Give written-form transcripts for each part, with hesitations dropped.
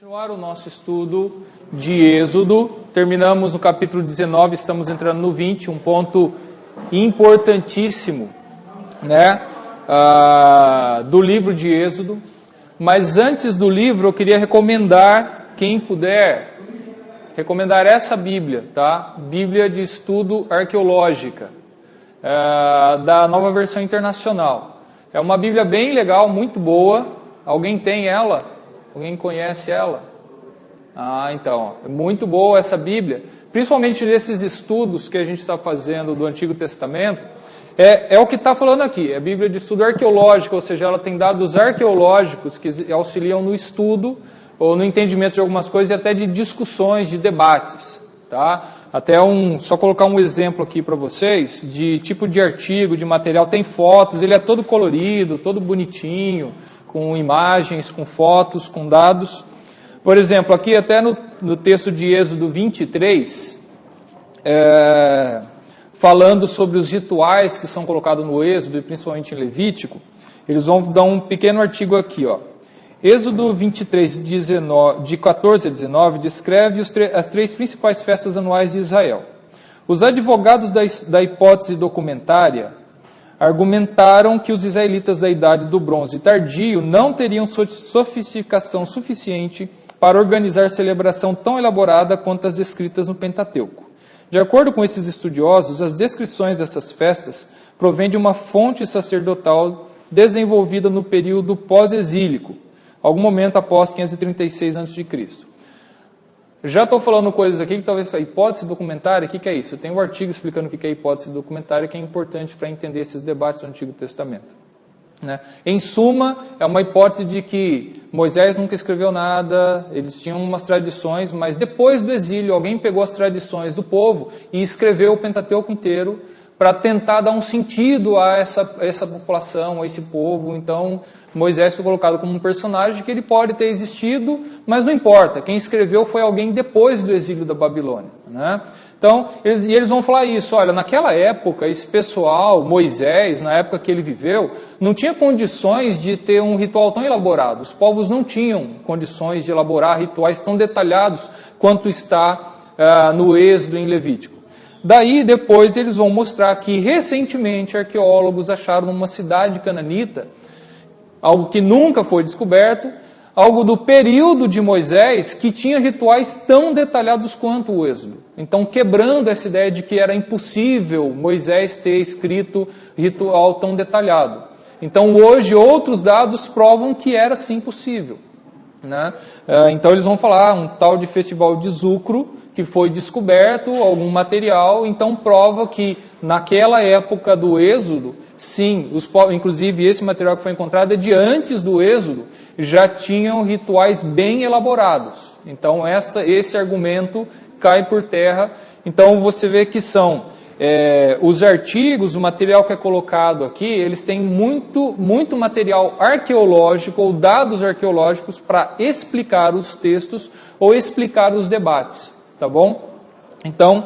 Continuar o nosso estudo de Êxodo, terminamos no capítulo 19, estamos entrando no 20, um ponto importantíssimo, né, do livro de Êxodo. Mas antes do livro, eu queria recomendar, quem puder, recomendar essa Bíblia, tá? Bíblia de Estudo Arqueológica, da Nova Versão Internacional. É uma Bíblia bem legal, muito boa. Alguém tem ela? Alguém conhece ela? Então, é muito boa essa Bíblia, principalmente nesses estudos que a gente está fazendo do Antigo Testamento. É o que está falando aqui, é a Bíblia de Estudo Arqueológico, ou seja, ela tem dados arqueológicos que auxiliam no estudo ou no entendimento de algumas coisas e até de discussões, de debates. Tá? Só colocar um exemplo aqui para vocês, de tipo de artigo, de material, tem fotos, ele é todo colorido, todo bonitinho, com imagens, com fotos, com dados. Por exemplo, aqui até no texto de Êxodo 23, falando sobre os rituais que são colocados no Êxodo, e principalmente em Levítico, eles vão dar um pequeno artigo aqui. Êxodo 23, de 14 a 19, descreve as três principais festas anuais de Israel. Os advogados da hipótese documentária argumentaram que os israelitas da idade do bronze tardio não teriam sofisticação suficiente para organizar celebração tão elaborada quanto as descritas no Pentateuco. De acordo com esses estudiosos, as descrições dessas festas provêm de uma fonte sacerdotal desenvolvida no período pós-exílico, algum momento após 536 a.C. Já estou falando coisas aqui que talvez a hipótese documentária, o que é isso? Eu tenho um artigo explicando o que é hipótese documentária, que é importante para entender esses debates do Antigo Testamento. Né? Em suma, é uma hipótese de que Moisés nunca escreveu nada, eles tinham umas tradições, mas depois do exílio alguém pegou as tradições do povo e escreveu o Pentateuco inteiro para tentar dar um sentido a essa população, a esse povo. Então, Moisés foi colocado como um personagem que ele pode ter existido, mas não importa. Quem escreveu foi alguém depois do exílio da Babilônia. Né? Então, eles vão falar isso. Olha, naquela época, esse pessoal, Moisés, na época que ele viveu, não tinha condições de ter um ritual tão elaborado. Os povos não tinham condições de elaborar rituais tão detalhados quanto está no Êxodo em Levítico. Daí, depois, eles vão mostrar que, recentemente, arqueólogos acharam numa cidade cananita, algo que nunca foi descoberto, algo do período de Moisés, que tinha rituais tão detalhados quanto o Êxodo. Então, quebrando essa ideia de que era impossível Moisés ter escrito ritual tão detalhado. Então, hoje, outros dados provam que era sim possível. Né? Então, eles vão falar um tal de festival de Zucro, que foi descoberto algum material, então prova que naquela época do Êxodo, sim, inclusive esse material que foi encontrado é de antes do Êxodo, já tinham rituais bem elaborados. Então esse argumento cai por terra. Então você vê que são os artigos, o material que é colocado aqui, eles têm muito material arqueológico ou dados arqueológicos para explicar os textos ou explicar os debates. Tá bom? Então,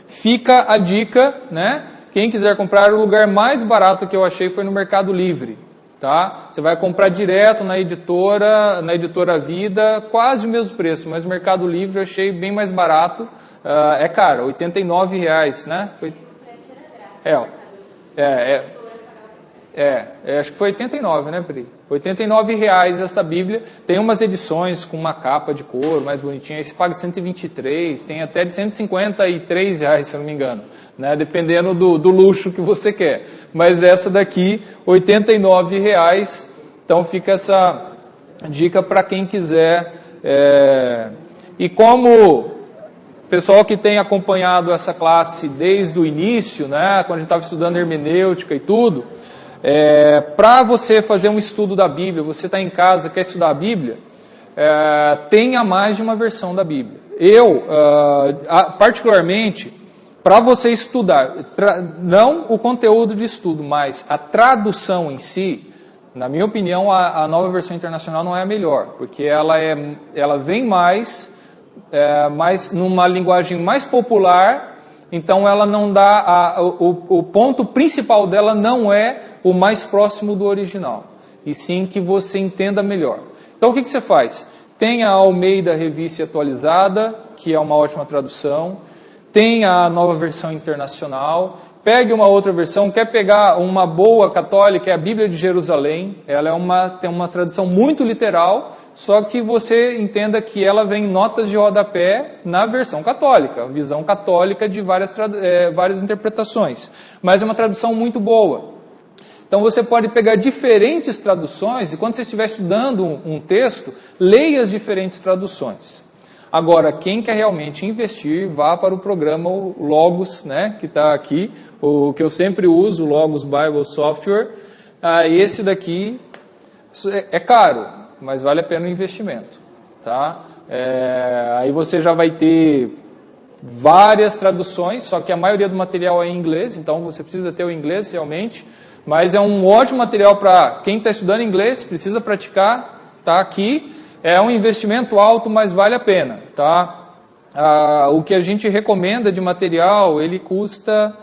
fica a dica, né? Quem quiser comprar, o lugar mais barato que eu achei foi no Mercado Livre, tá? Você vai comprar direto na editora Vida, quase o mesmo preço, mas no Mercado Livre eu achei bem mais barato. É caro, R$ 89,00, né? Acho que foi 89, né, Pri? R$ 89,00 essa Bíblia. Tem umas edições com uma capa de couro mais bonitinha. Aí você paga 123, tem até de R$ 153,00, se eu não me engano, né? Dependendo do luxo que você quer. Mas essa daqui, R$ 89,00. Então fica essa dica para quem quiser. E como pessoal que tem acompanhado essa classe desde o início, né, quando a gente estava estudando hermenêutica e tudo, para você fazer um estudo da Bíblia, você está em casa, quer estudar a Bíblia, tenha mais de uma versão da Bíblia. Eu, particularmente, para você estudar, não o conteúdo de estudo, mas a tradução em si, na minha opinião, a Nova Versão Internacional não é a melhor, porque ela vem mais numa linguagem mais popular. Então ela não dá, o ponto principal dela não é o mais próximo do original, e sim que você entenda melhor. Então o que você faz? Tem a Almeida Revista Atualizada, que é uma ótima tradução. Tem a Nova Versão Internacional. Pegue uma outra versão. Quer pegar uma boa católica, é a Bíblia de Jerusalém. Ela tem uma tradução muito literal, só que você entenda que ela vem em notas de rodapé na versão católica, visão católica de várias interpretações. Mas é uma tradução muito boa. Então você pode pegar diferentes traduções e quando você estiver estudando um texto, leia as diferentes traduções. Agora, quem quer realmente investir, vá para o programa Logos, né, que está aqui, o que eu sempre uso, o Logos Bible Software. Esse daqui é caro, mas vale a pena o investimento. Tá? Aí você já vai ter várias traduções, só que a maioria do material é em inglês, então você precisa ter o inglês realmente. Mas é um ótimo material para quem está estudando inglês, precisa praticar, está aqui. É um investimento alto, mas vale a pena. Tá? O que a gente recomenda de material, ele custa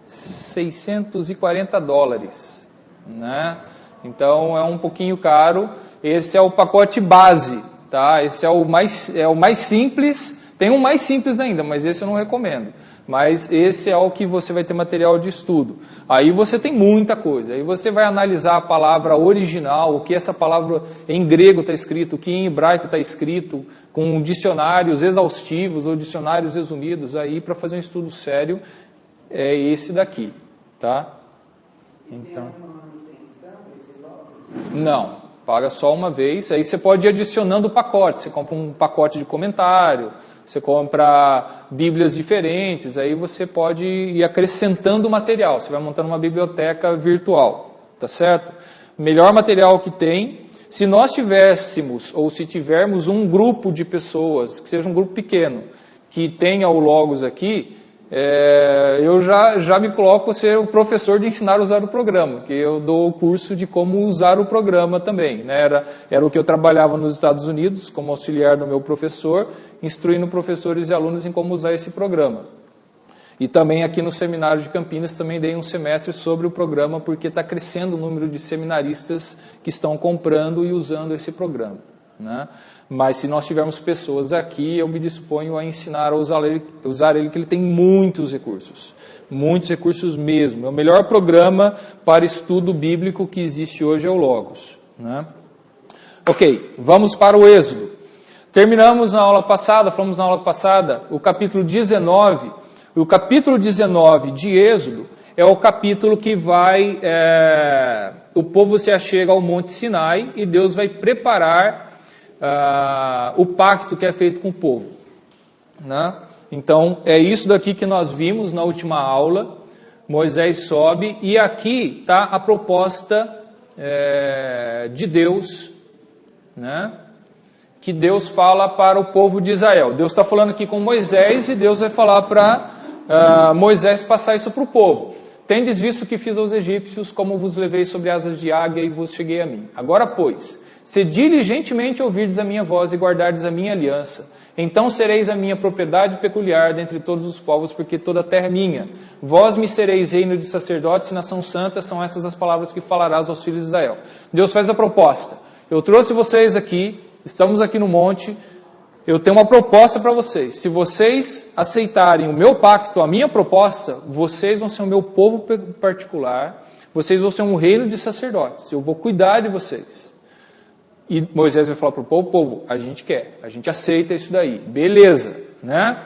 $640. Né? Então é um pouquinho caro. Esse é o pacote base. Tá? Esse é o mais simples. Tem um mais simples ainda, mas esse eu não recomendo. Mas esse é o que você vai ter material de estudo. Aí você tem muita coisa. Aí você vai analisar a palavra original, o que essa palavra em grego está escrito, o que em hebraico está escrito, com dicionários exaustivos ou dicionários resumidos. Aí para fazer um estudo sério é esse daqui. Tá? Então, não, paga só uma vez. Aí você pode ir adicionando pacote. Você compra um pacote de comentário. Você compra bíblias diferentes, aí você pode ir acrescentando material. Você vai montando uma biblioteca virtual, tá certo? Melhor material que tem. Se nós tivéssemos, ou se tivermos um grupo de pessoas, que seja um grupo pequeno, que tenha o Logos aqui, eu já me coloco a ser o professor de ensinar a usar o programa, que eu dou o curso de como usar o programa também. Né? Era o que eu trabalhava nos Estados Unidos, como auxiliar do meu professor, instruindo professores e alunos em como usar esse programa. E também aqui no seminário de Campinas também dei um semestre sobre o programa, porque está crescendo o número de seminaristas que estão comprando e usando esse programa. Né? Mas se nós tivermos pessoas aqui, eu me disponho a ensinar a usar ele, que ele tem muitos recursos mesmo. É o melhor programa para estudo bíblico que existe hoje, é o Logos. Né? Ok, vamos para o Êxodo. Falamos na aula passada, o capítulo 19. O capítulo 19 de Êxodo é o capítulo que o povo se achega ao Monte Sinai e Deus vai preparar o pacto que é feito com o povo. Né? Então, é isso daqui que nós vimos na última aula. Moisés sobe e aqui está a proposta de Deus, né? Que Deus fala para o povo de Israel. Deus está falando aqui com Moisés e Deus vai falar para Moisés passar isso para o povo. Tendes visto o que fiz aos egípcios, como vos levei sobre asas de águia e vos cheguei a mim. Agora, pois, se diligentemente ouvirdes a minha voz e guardardes a minha aliança, então sereis a minha propriedade peculiar dentre todos os povos, porque toda a terra é minha. Vós me sereis reino de sacerdotes e nação santa, são essas as palavras que falarás aos filhos de Israel. Deus faz a proposta. Eu trouxe vocês aqui, estamos aqui no monte, eu tenho uma proposta para vocês. Se vocês aceitarem o meu pacto, a minha proposta, vocês vão ser o meu povo particular, vocês vão ser um reino de sacerdotes, eu vou cuidar de vocês. E Moisés vai falar para o povo, a gente quer, a gente aceita isso daí, beleza, né?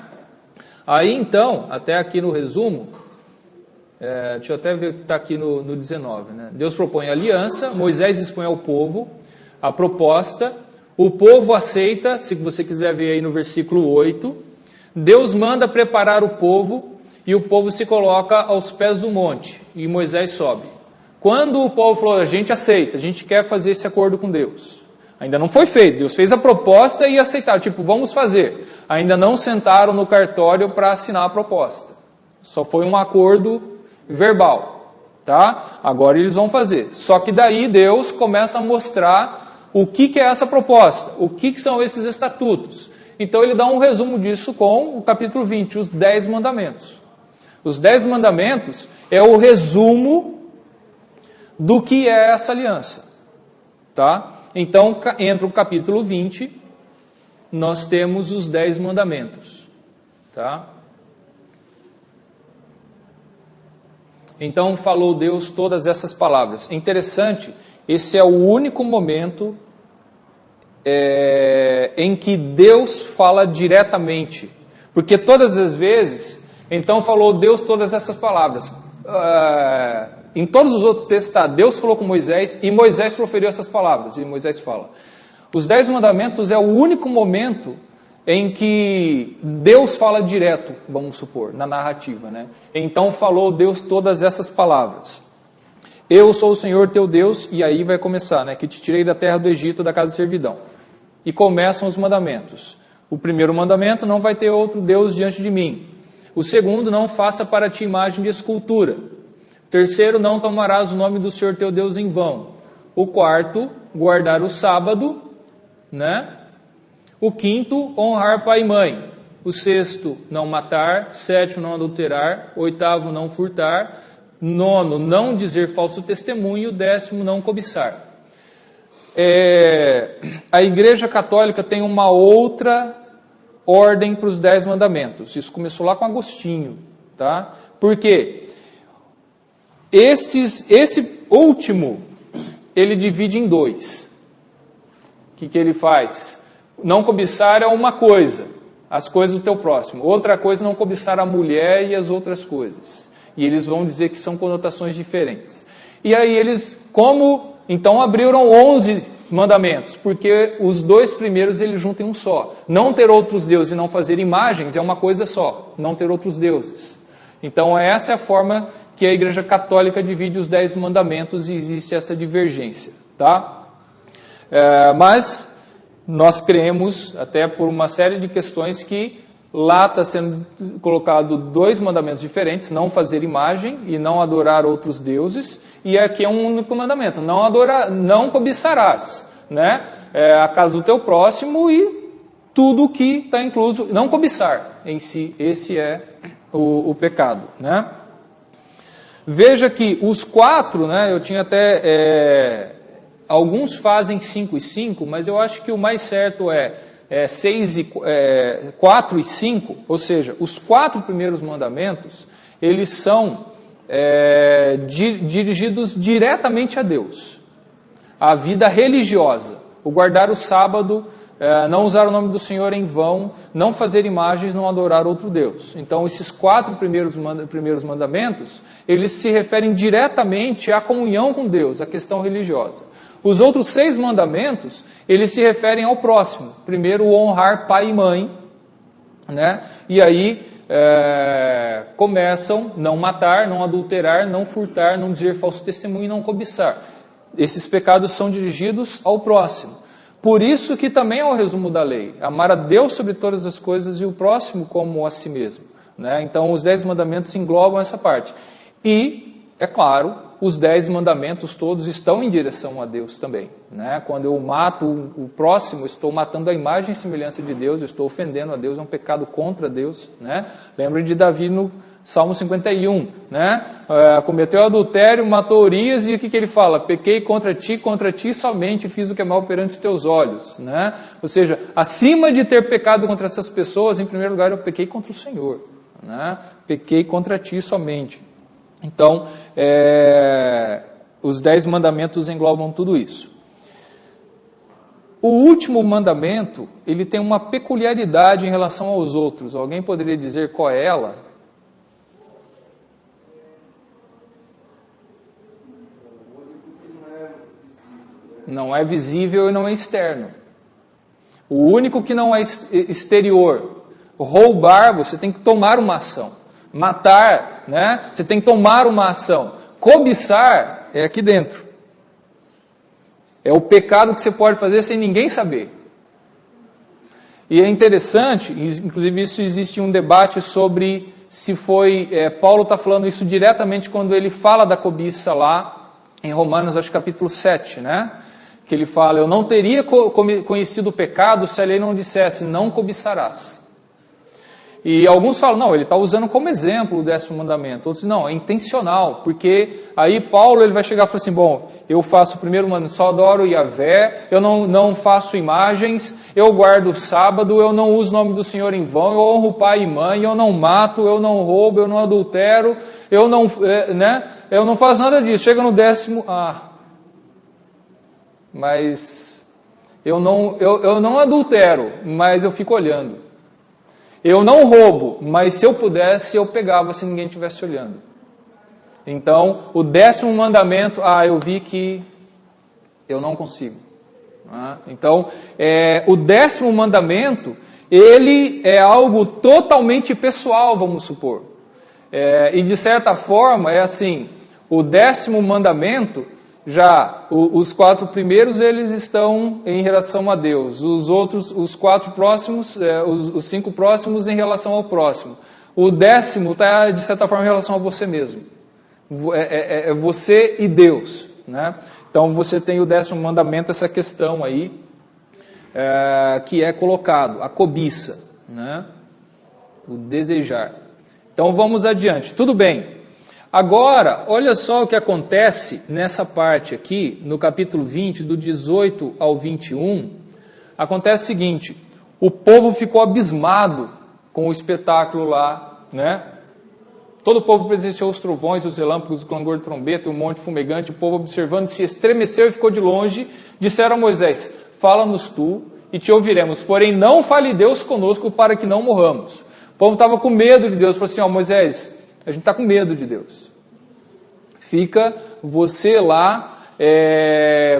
Aí então, até aqui no resumo, deixa eu até ver o que está aqui no 19, né? Deus propõe a aliança, Moisés expõe ao povo a proposta, o povo aceita, se você quiser ver aí no versículo 8, Deus manda preparar o povo e o povo se coloca aos pés do monte e Moisés sobe. Quando o povo falou, a gente aceita, a gente quer fazer esse acordo com Deus. Ainda não foi feito, Deus fez a proposta e aceitaram, tipo, vamos fazer. Ainda não sentaram no cartório para assinar a proposta. Só foi um acordo verbal, tá? Agora eles vão fazer. Só que daí Deus começa a mostrar o que é essa proposta, o que são esses estatutos. Então ele dá um resumo disso com o capítulo 20, os 10 mandamentos. Os 10 mandamentos é o resumo do que é essa aliança, tá? Então entra o capítulo 20 nós temos os 10 mandamentos. Tá? Então falou Deus todas essas palavras. É interessante, esse é o único momento em que Deus fala diretamente. Porque todas as vezes, então falou Deus todas essas palavras. Em todos os outros textos está, Deus falou com Moisés e Moisés proferiu essas palavras. E Moisés fala. Os 10 mandamentos é o único momento em que Deus fala direto, vamos supor, na narrativa, né? Então falou Deus todas essas palavras. Eu sou o Senhor teu Deus, e aí vai começar, né? Que te tirei da terra do Egito, da casa de servidão. E começam os mandamentos. O primeiro mandamento, não vai ter outro Deus diante de mim. O segundo, não faça para ti imagem de escultura. O terceiro, não tomarás o nome do Senhor teu Deus em vão. O quarto, guardar o sábado, né? O quinto, honrar pai e mãe. O sexto, não matar. Sétimo, não adulterar. Oitavo, não furtar. Nono, não dizer falso testemunho. Décimo, não cobiçar. A Igreja Católica tem uma outra ordem para os 10 mandamentos. Isso começou lá com Agostinho. Tá? Por quê? Esse último, ele divide em 2. O que ele faz? Não cobiçar é uma coisa, as coisas do teu próximo. Outra coisa, não cobiçar a mulher e as outras coisas. E eles vão dizer que são conotações diferentes. E aí eles, então abriram 11 mandamentos, porque os 2 primeiros eles juntam em um só. Não ter outros deuses e não fazer imagens é uma coisa só, não ter outros deuses. Então essa é a forma que a Igreja Católica divide os 10 mandamentos e existe essa divergência. Tá? Mas nós cremos, até por uma série de questões, que lá está sendo colocado 2 mandamentos diferentes, não fazer imagem e não adorar outros deuses, e aqui é um único mandamento, não cobiçarás, né? A casa do teu próximo e tudo que está incluso, não cobiçar em si, esse é o pecado, né? Veja que os 4, né, eu tinha até... alguns fazem 5 e 5, mas eu acho que o mais certo é 4 e 5, ou seja, os 4 primeiros mandamentos, eles são dirigidos diretamente a Deus. A vida religiosa, o guardar o sábado, não usar o nome do Senhor em vão, não fazer imagens, não adorar outro Deus. Então, esses 4 primeiros mandamentos, eles se referem diretamente à comunhão com Deus, à questão religiosa. Os outros 6 mandamentos, eles se referem ao próximo. Primeiro, honrar pai e mãe, né? E aí começam não matar, não adulterar, não furtar, não dizer falso testemunho e não cobiçar. Esses pecados são dirigidos ao próximo. Por isso que também é o resumo da lei. Amar a Deus sobre todas as coisas e o próximo como a si mesmo, né? Então, os 10 mandamentos englobam essa parte. E, é claro, os 10 mandamentos todos estão em direção a Deus também, né? Quando eu mato o próximo, estou matando a imagem e semelhança de Deus, eu estou ofendendo a Deus, é um pecado contra Deus, né? Lembra de Davi no Salmo 51, né? Cometeu adultério, matou Urias, e o que ele fala? Pequei contra ti somente fiz o que é mal perante os teus olhos, né? Ou seja, acima de ter pecado contra essas pessoas, em primeiro lugar eu pequei contra o Senhor, né? Pequei contra ti somente. Então, os 10 mandamentos englobam tudo isso. O último mandamento, ele tem uma peculiaridade em relação aos outros. Alguém poderia dizer qual é ela? Não é visível e não é externo. O único que não é exterior. Roubar, você tem que tomar uma ação. Matar, né? Você tem que tomar uma ação. Cobiçar é aqui dentro. É o pecado que você pode fazer sem ninguém saber. E é interessante, inclusive isso existe um debate sobre se foi... Paulo está falando isso diretamente quando ele fala da cobiça lá em Romanos, acho que capítulo 7, né? Que ele fala, eu não teria conhecido o pecado se a lei não dissesse, não cobiçarás. E alguns falam, não, ele está usando como exemplo o 10º mandamento. Outros, não, é intencional, porque aí Paulo ele vai chegar e falar assim, bom, eu faço o primeiro mandamento, só adoro Yahvé, eu não faço imagens, eu guardo o sábado, eu não uso o nome do Senhor em vão, eu honro pai e mãe, eu não mato, eu não roubo, eu não adultero, eu não faço nada disso. Chega no 10º, mas eu não adultero, mas eu fico olhando. Eu não roubo, mas se eu pudesse, eu pegava se ninguém estivesse olhando. Então, o 10º mandamento, eu vi que eu não consigo. Então, o 10º mandamento, ele é algo totalmente pessoal, vamos supor. E de certa forma, é assim, o 10º mandamento, já os 4 primeiros, eles estão em relação a Deus. Os outros, os 4 próximos, os 5 próximos em relação ao próximo. O 10º está, de certa forma, em relação a você mesmo. É você e Deus, né? Então, você tem o 10º mandamento, essa questão aí, que é colocado, a cobiça, né? O desejar. Então, vamos adiante. Tudo bem. Agora, olha só o que acontece nessa parte aqui, no capítulo 20, do 18 ao 21. Acontece o seguinte, o povo ficou abismado com o espetáculo lá, né? Todo o povo presenciou os trovões, os relâmpagos, o clangor de trombeta, o monte fumegante, o povo observando se estremeceu e ficou de longe. Disseram a Moisés, fala-nos tu e te ouviremos, porém não fale Deus conosco para que não morramos. O povo estava com medo de Deus, falou assim, Moisés, a gente está com medo de Deus. Fica você lá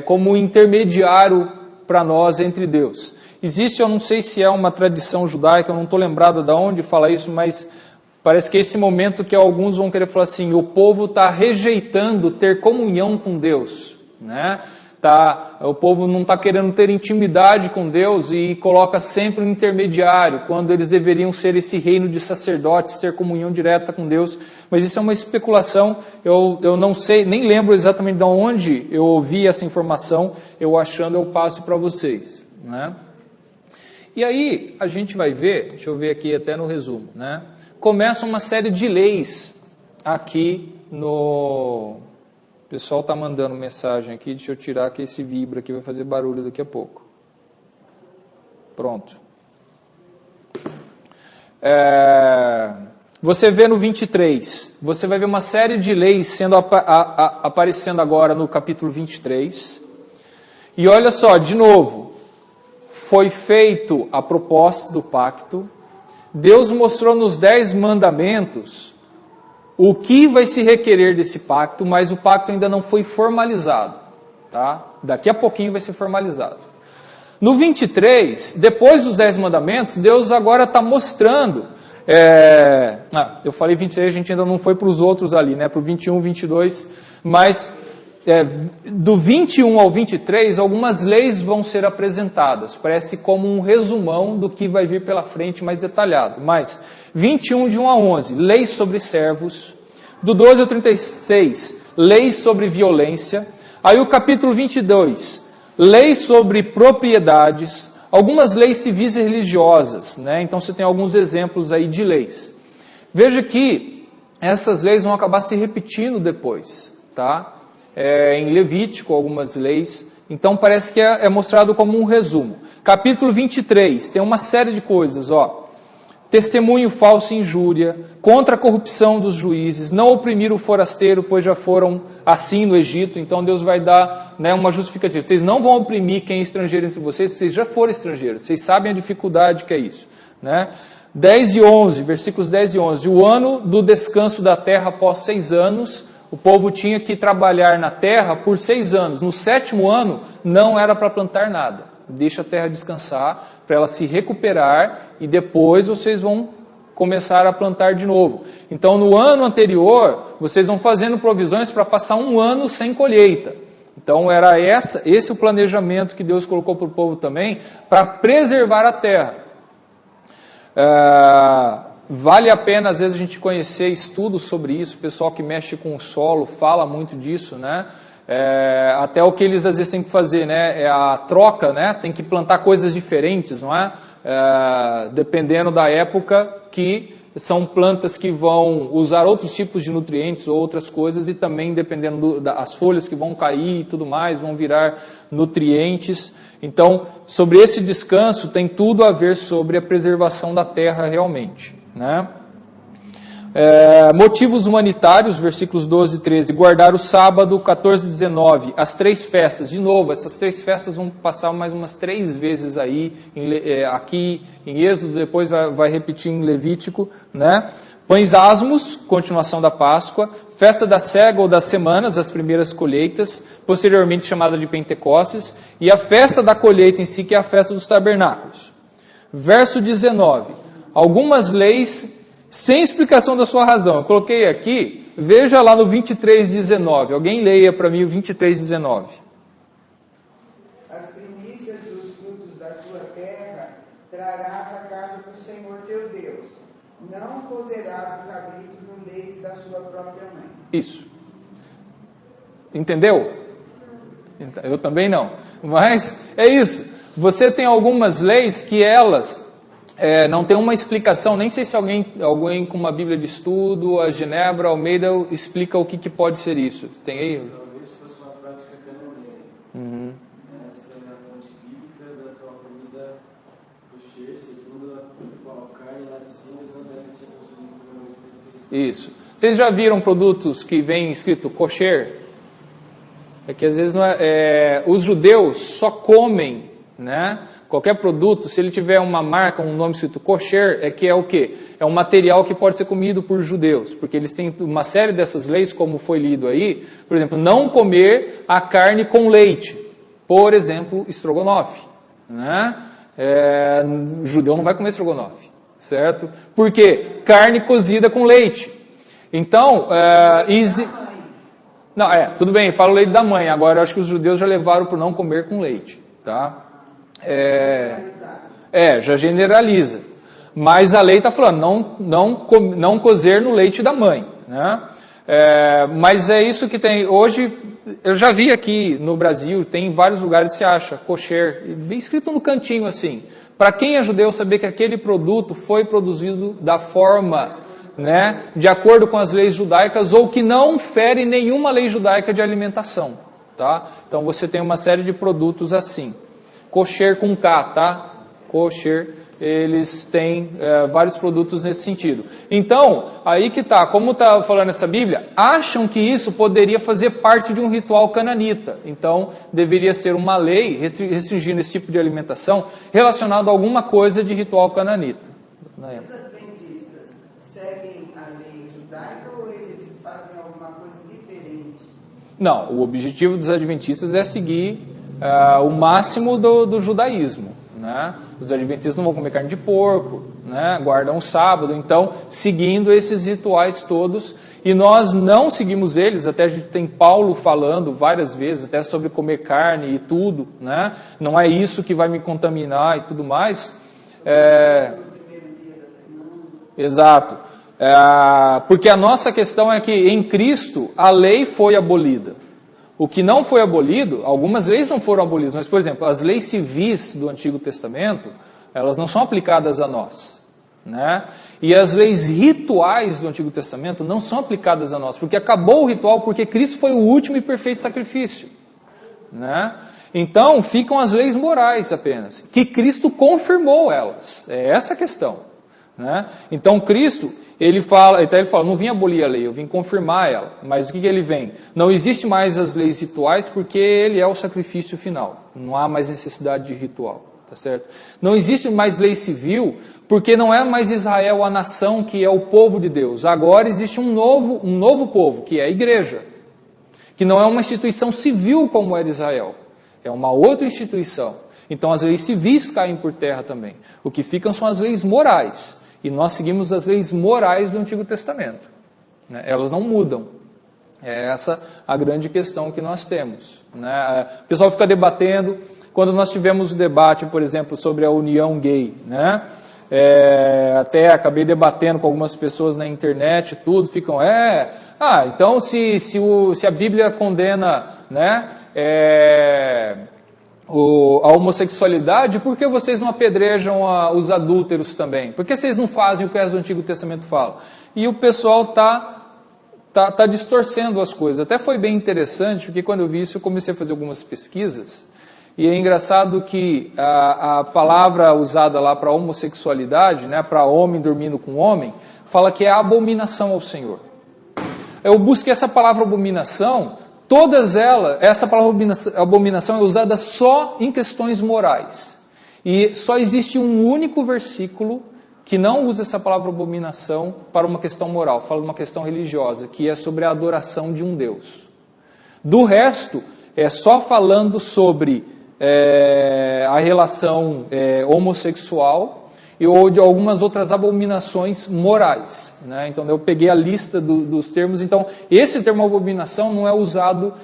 como intermediário para nós entre Deus. Existe, eu não sei se é uma tradição judaica, eu não estou lembrado de onde fala isso, mas parece que é esse momento que alguns vão querer falar assim, o povo está rejeitando ter comunhão com Deus, né? O povo não está querendo ter intimidade com Deus e coloca sempre um intermediário, quando eles deveriam ser esse reino de sacerdotes, ter comunhão direta com Deus. Mas isso é uma especulação, eu não sei, nem lembro exatamente de onde eu ouvi essa informação, eu achando eu passo para vocês, né? E aí a gente vai ver, deixa eu ver aqui até no resumo, né? Começa uma série de leis aqui no... O pessoal está mandando mensagem aqui, deixa eu tirar que esse vibra aqui, vai fazer barulho daqui a pouco. Pronto. Você vê no 23, você vai ver uma série de leis sendo aparecendo agora no capítulo 23. E olha só, de novo, foi feito a proposta do pacto, Deus mostrou nos 10 mandamentos o que vai se requerer desse pacto, mas o pacto ainda não foi formalizado, tá? Daqui a pouquinho vai ser formalizado. No 23, depois dos 10 mandamentos, Deus agora está mostrando, eu falei 23, a gente ainda não foi para os outros ali, né? Para o 21, 22, mas do 21 ao 23, algumas leis vão ser apresentadas, parece como um resumão do que vai vir pela frente mais detalhado, mas 21 de 1 a 11, leis sobre servos, do 12 ao 36, leis sobre violência, aí o capítulo 22, leis sobre propriedades, algumas leis civis e religiosas, né? Então você tem alguns exemplos aí de leis. Veja que essas leis vão acabar se repetindo depois, tá? Em Levítico, algumas leis. Então parece que é mostrado como um resumo. Capítulo 23, tem uma série de coisas, testemunho falso e injúria, contra a corrupção dos juízes, não oprimir o forasteiro, pois já foram assim no Egito. Então Deus vai dar, né, uma justificativa. Vocês não vão oprimir quem é estrangeiro entre vocês, vocês já foram estrangeiros, vocês sabem a dificuldade que é isso, né? 10 e 11, versículos 10 e 11. O ano do descanso da terra após 6 anos, o povo tinha que trabalhar na terra por 6 anos. No 7º ano, não era para plantar nada. Deixa a terra descansar, para ela se recuperar, e depois vocês vão começar a plantar de novo. Então, no ano anterior, vocês vão fazendo provisões para passar 1 ano sem colheita. Então, era esse o planejamento que Deus colocou para o povo também, para preservar a terra. Vale a pena, às vezes, a gente conhecer estudos sobre isso. O pessoal que mexe com o solo fala muito disso, né? Até o que eles às vezes têm que fazer, né? É a troca, né? Tem que plantar coisas diferentes, não é? Dependendo da época, que são plantas que vão usar outros tipos de nutrientes ou outras coisas, e também dependendo das folhas que vão cair e tudo mais, vão virar nutrientes. Então, sobre esse descanso tem tudo a ver sobre a preservação da terra realmente, né? Motivos humanitários, versículos 12 e 13, guardar o sábado, 14 e 19, as 3 festas, de novo, essas 3 festas vão passar mais umas 3 vezes aí, aqui em Êxodo, depois vai repetir em Levítico, né? Pães asmos, continuação da Páscoa, festa da cega ou das semanas, as primeiras colheitas, posteriormente chamada de Pentecostes, e a festa da colheita em si, que é a festa dos tabernáculos. Verso 19, algumas leis sem explicação da sua razão. Eu coloquei aqui, veja lá no 23:19. Alguém leia para mim o 23:19. As primícias dos frutos da tua terra trarás à casa do Senhor teu Deus. Não cozerás o cabrito no leite da sua própria mãe. Isso. Entendeu? Eu também não. Mas é isso. Você tem algumas leis que elas... não tem uma explicação, nem sei se alguém com uma Bíblia de estudo, a Genebra, Almeida, explica o que pode ser isso. Tem aí? Talvez fosse uma prática canônica. Essa é a fonte bíblica da tua comida kosher, segundo a carne lá de cima, não deve ser consumida pela perfeição. Isso. Vocês já viram produtos que vem escrito kosher? É que às vezes não os judeus só comem, né? Qualquer produto, se ele tiver uma marca, um nome escrito kosher, é o quê? É um material que pode ser comido por judeus, porque eles têm uma série dessas leis, como foi lido aí, por exemplo, não comer a carne com leite, por exemplo, estrogonofe, né? O judeu não vai comer estrogonofe, certo? Por quê? Carne cozida com leite. Então, não, tudo bem, fala o leite da mãe, agora eu acho que os judeus já levaram por não comer com leite, tá? Já generaliza. Mas a lei está falando, não cozer no leite da mãe, né? Mas é isso que tem. Hoje, eu já vi aqui no Brasil, tem em vários lugares se acha kosher, bem escrito no cantinho assim. Para quem é judeu saber que aquele produto foi produzido da forma, né, de acordo com as leis judaicas, ou que não fere nenhuma lei judaica de alimentação, tá? Então você tem uma série de produtos assim. Kosher com K, tá? Kosher, eles têm vários produtos nesse sentido. Então, aí que tá, como está falando essa Bíblia, acham que isso poderia fazer parte de um ritual cananita. Então, deveria ser uma lei restringindo esse tipo de alimentação relacionado a alguma coisa de ritual cananita. Os adventistas seguem a lei judaica ou eles fazem alguma coisa diferente? Não, o objetivo dos adventistas é seguir o máximo do judaísmo, né? Os adventistas não vão comer carne de porco, né? Guardam o sábado, então, seguindo esses rituais todos, e nós não seguimos eles, até a gente tem Paulo falando várias vezes, até sobre comer carne e tudo, né? Não é isso que vai me contaminar e tudo mais. Exato. Porque a nossa questão é que em Cristo a lei foi abolida. O que não foi abolido, algumas leis não foram abolidas, mas, por exemplo, as leis civis do Antigo Testamento, elas não são aplicadas a nós, né? E as leis rituais do Antigo Testamento não são aplicadas a nós, porque acabou o ritual, porque Cristo foi o último e perfeito sacrifício, né? Então, ficam as leis morais apenas, que Cristo confirmou elas, é essa a questão, né? Então, Cristo... Ele fala, não vim abolir a lei, eu vim confirmar ela. Mas o que ele vem? Não existe mais as leis rituais porque ele é o sacrifício final. Não há mais necessidade de ritual, tá certo? Não existe mais lei civil porque não é mais Israel a nação que é o povo de Deus. Agora existe um novo povo, que é a igreja. Que não é uma instituição civil como era Israel. É uma outra instituição. Então as leis civis caem por terra também. O que ficam são as leis morais. E nós seguimos as leis morais do Antigo Testamento, né? Elas não mudam. É essa a grande questão que nós temos, né? O pessoal fica debatendo. Quando nós tivemos o debate, por exemplo, sobre a união gay, né? Até acabei debatendo com algumas pessoas na internet, tudo, ficam, Então se a Bíblia condena, né, a homossexualidade, por que vocês não apedrejam os adúlteros também? Por que vocês não fazem o que o Antigo Testamento fala? E o pessoal tá distorcendo as coisas. Até foi bem interessante, porque quando eu vi isso, eu comecei a fazer algumas pesquisas, e é engraçado que a palavra usada lá para homossexualidade, né, para homem dormindo com homem, fala que é abominação ao Senhor. Eu busquei essa palavra abominação, essa palavra abominação é usada só em questões morais. E só existe um único versículo que não usa essa palavra abominação para uma questão moral, fala de uma questão religiosa, que é sobre a adoração de um Deus. Do resto, é só falando sobre a relação homossexual ou de algumas outras abominações morais, né? Então eu peguei a lista dos termos. Então esse termo abominação não é usado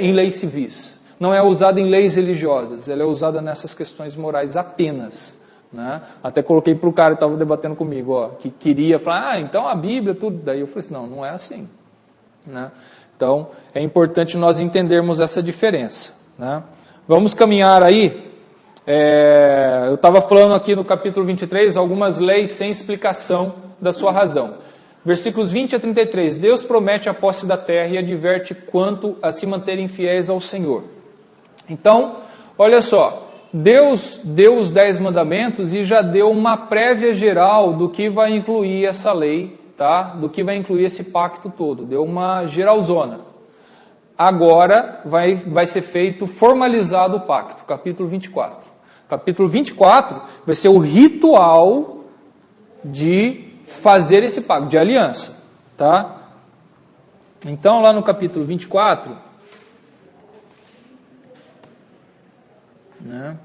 em leis civis, não é usado em leis religiosas, ela é usada nessas questões morais apenas, né? Até coloquei para o cara que estava debatendo comigo, que queria falar, então a Bíblia, tudo. Daí eu falei assim, não é assim, né? Então é importante nós entendermos essa diferença, né? Vamos caminhar aí. Eu estava falando aqui no capítulo 23, algumas leis sem explicação da sua razão. Versículos 20 a 33, Deus promete a posse da terra e adverte quanto a se manterem fiéis ao Senhor. Então, olha só, Deus deu os 10 mandamentos e já deu uma prévia geral do que vai incluir essa lei, tá? Do que vai incluir esse pacto todo, deu uma geralzona. Agora vai ser feito, formalizado o pacto, capítulo 24. Capítulo 24 vai ser o ritual de fazer esse pacto, de aliança, tá? Então, lá no capítulo 24, né?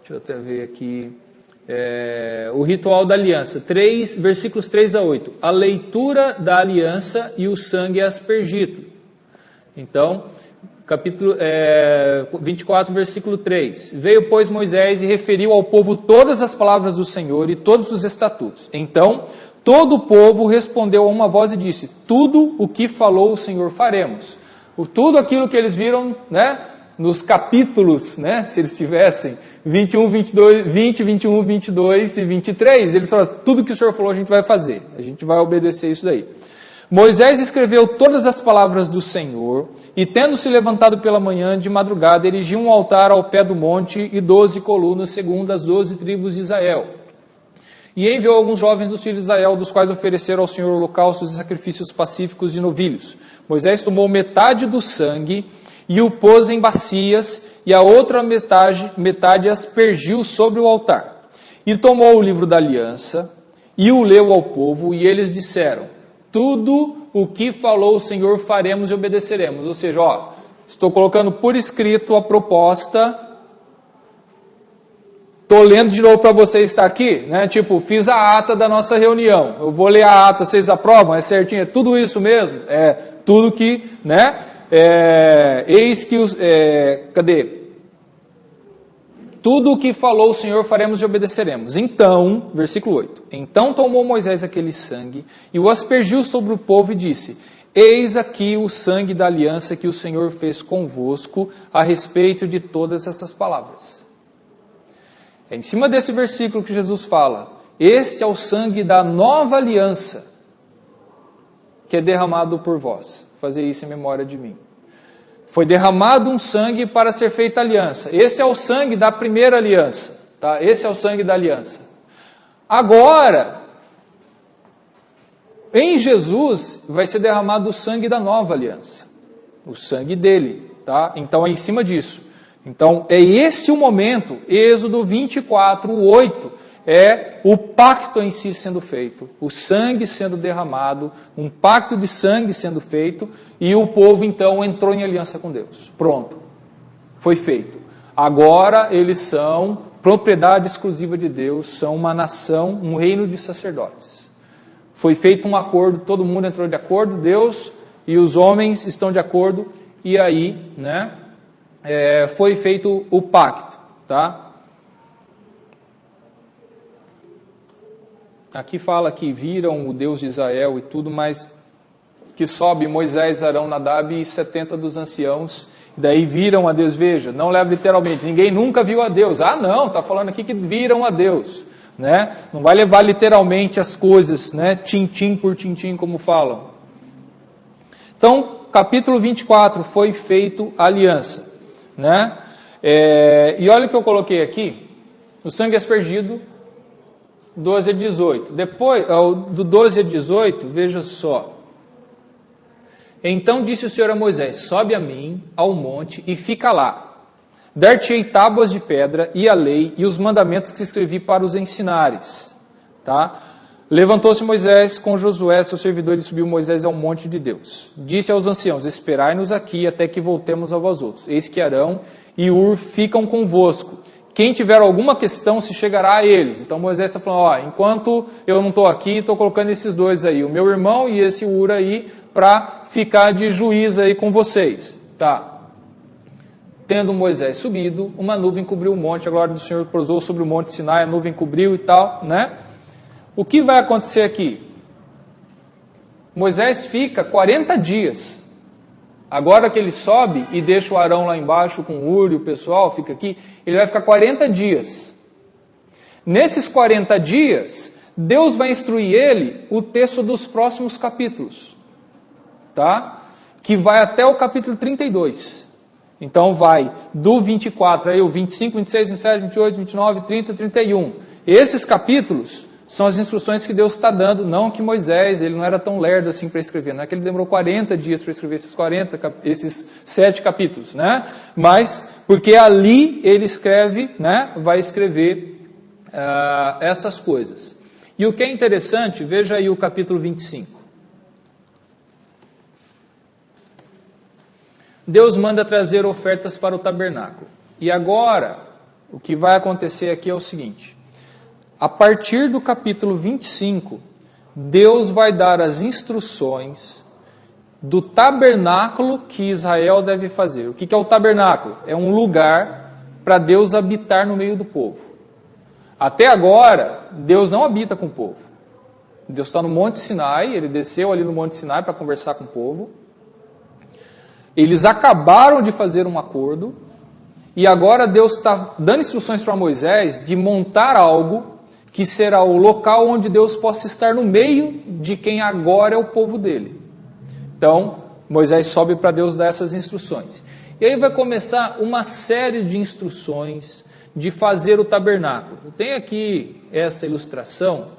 Deixa eu até ver aqui, o ritual da aliança, versículos 3 a 8, a leitura da aliança e o sangue aspergido. Então, capítulo 24, versículo 3. Veio, pois, Moisés e referiu ao povo todas as palavras do Senhor e todos os estatutos. Então, todo o povo respondeu a uma voz e disse, tudo o que falou o Senhor faremos. Tudo aquilo que eles viram, né, nos capítulos, né, se eles tivessem, 21, 22 e 23, eles falaram, tudo que o Senhor falou a gente vai fazer, a gente vai obedecer isso daí. Moisés escreveu todas as palavras do Senhor, e tendo se levantado pela manhã, de madrugada, erigiu um altar ao pé do monte e 12 colunas, segundo as 12 tribos de Israel. E enviou alguns jovens dos filhos de Israel, dos quais ofereceram ao Senhor holocaustos e sacrifícios pacíficos de novilhos. Moisés tomou metade do sangue e o pôs em bacias, e a outra metade aspergiu sobre o altar. E tomou o livro da aliança, e o leu ao povo, e eles disseram, tudo o que falou o Senhor faremos e obedeceremos. Ou seja, estou colocando por escrito a proposta. Estou lendo de novo para você estar aqui, né? Tipo, fiz a ata da nossa reunião. Eu vou ler a ata, vocês aprovam? É certinho? É tudo isso mesmo? É tudo que, né? Eis que cadê? Tudo o que falou o Senhor faremos e obedeceremos. Então, versículo 8. Então tomou Moisés aquele sangue e o aspergiu sobre o povo e disse, eis aqui o sangue da aliança que o Senhor fez convosco a respeito de todas essas palavras. É em cima desse versículo que Jesus fala, este é o sangue da nova aliança que é derramado por vós. Fazer isso em memória de mim. Foi derramado um sangue para ser feita aliança. Esse é o sangue da primeira aliança, tá? Esse é o sangue da aliança. Agora, em Jesus vai ser derramado o sangue da nova aliança. O sangue dele, tá? Então é em cima disso. Então é esse o momento, Êxodo 24, 8, é o pacto em si sendo feito, o sangue sendo derramado, um pacto de sangue sendo feito, e o povo então entrou em aliança com Deus. Pronto, foi feito. Agora eles são propriedade exclusiva de Deus, são uma nação, um reino de sacerdotes. Foi feito um acordo, todo mundo entrou de acordo, Deus e os homens estão de acordo, e aí, né, foi feito o pacto, tá? Aqui fala que viram o Deus de Israel e tudo, mas que sobe Moisés, Arão, Nadab e 70 dos anciãos, daí viram a Deus. Veja, não leva literalmente, ninguém nunca viu a Deus. Ah não, está falando aqui que viram a Deus, né? Não vai levar literalmente as coisas, né? Tintim por tintim, como falam. Então, capítulo 24, foi feito aliança, né? E olha o que eu coloquei aqui, o sangue aspergido, 12 a 18. Depois, do 12 a 18, veja só. Então disse o Senhor a Moisés: sobe a mim ao monte e fica lá. Dar-te-ei tábuas de pedra e a lei e os mandamentos que escrevi para os ensinares. Tá? Levantou-se Moisés com Josué, seu servidor, e subiu Moisés ao monte de Deus. Disse aos anciãos: esperai-nos aqui até que voltemos a vós outros. Eis que Arão e Ur ficam convosco. Quem tiver alguma questão se chegará a eles. Então Moisés está falando, enquanto eu não estou aqui, estou colocando esses dois aí, o meu irmão e esse Ur aí, para ficar de juiz aí com vocês. Tá. Tendo Moisés subido, uma nuvem cobriu o monte, a glória do Senhor pousou sobre o monte Sinai, a nuvem cobriu e tal, né? O que vai acontecer aqui? Moisés fica 40 dias. Agora que ele sobe e deixa o Arão lá embaixo com o Ur e o pessoal, fica aqui, ele vai ficar 40 dias. Nesses 40 dias, Deus vai instruir ele o texto dos próximos capítulos, tá? Que vai até o capítulo 32. Então vai do 24, aí o 25, 26, 27, 28, 29, 30, 31. Esses capítulos são as instruções que Deus está dando, não que Moisés, ele não era tão lerdo assim para escrever, não é que ele demorou 40 dias para escrever esses 7 capítulos, né? Mas, porque ali ele escreve, né? Vai escrever essas coisas. E o que é interessante, veja aí o capítulo 25. Deus manda trazer ofertas para o tabernáculo. E agora, o que vai acontecer aqui é o seguinte: a partir do capítulo 25, Deus vai dar as instruções do tabernáculo que Israel deve fazer. O que é o tabernáculo? É um lugar para Deus habitar no meio do povo. Até agora, Deus não habita com o povo. Deus está no Monte Sinai, ele desceu ali no Monte Sinai para conversar com o povo. Eles acabaram de fazer um acordo, e agora Deus está dando instruções para Moisés de montar algo que será o local onde Deus possa estar no meio de quem agora é o povo dele. Então, Moisés sobe para Deus dar essas instruções. E aí vai começar uma série de instruções de fazer o tabernáculo. Tem aqui essa ilustração,